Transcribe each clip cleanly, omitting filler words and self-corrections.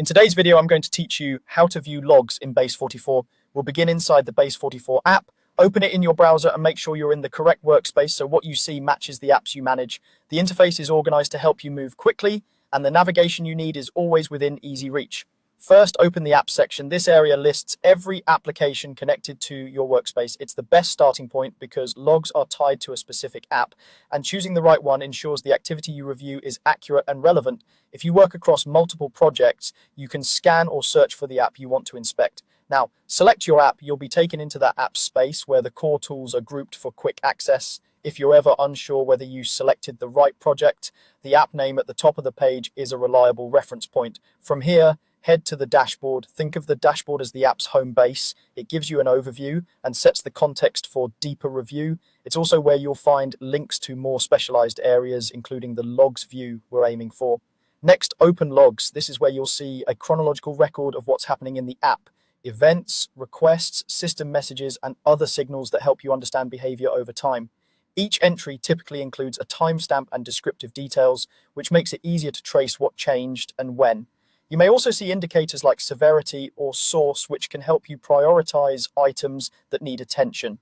In today's video, I'm going to teach you how to view logs in Base44. We'll begin inside the Base44 app, open it in your browser and make sure you're in the correct workspace so what you see matches the apps you manage. The interface is organized to help you move quickly and the navigation you need is always within easy reach. First, open the apps section. This area lists every application connected to your workspace. It's the best starting point because logs are tied to a specific app, and choosing the right one ensures the activity you review is accurate and relevant. If you work across multiple projects, you can scan or search for the app you want to inspect. Now, select your app. You'll be taken into that app space where the core tools are grouped for quick access. If you're ever unsure whether you selected the right project, the app name at the top of the page is a reliable reference point. From here, head to the dashboard. Think of the dashboard as the app's home base. It gives you an overview and sets the context for deeper review. It's also where you'll find links to more specialized areas, including the logs view we're aiming for. Next, open logs. This is where you'll see a chronological record of what's happening in the app. Events, requests, system messages, and other signals that help you understand behavior over time. Each entry typically includes a timestamp and descriptive details, which makes it easier to trace what changed and when. You may also see indicators like severity or source, which can help you prioritize items that need attention.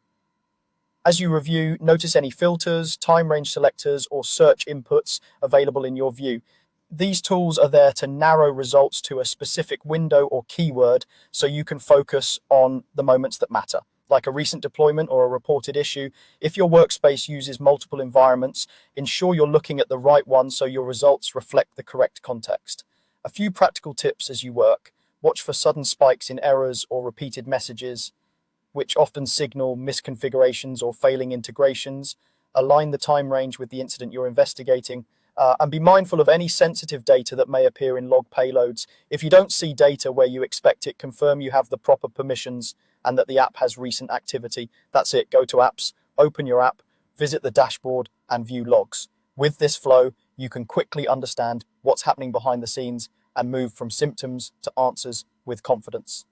As you review, notice any filters, time range selectors, or search inputs available in your view. These tools are there to narrow results to a specific window or keyword so you can focus on the moments that matter, like a recent deployment or a reported issue. If your workspace uses multiple environments, ensure you're looking at the right one so your results reflect the correct context. A few practical tips as you work. Watch for sudden spikes in errors or repeated messages, which often signal misconfigurations or failing integrations. Align the time range with the incident you're investigating. And be mindful of any sensitive data that may appear in log payloads. If you don't see data where you expect it, confirm you have the proper permissions and that the app has recent activity. That's it. Go to apps, open your app, visit the dashboard, and view logs. With this flow, you can quickly understand what's happening behind the scenes and move from symptoms to answers with confidence.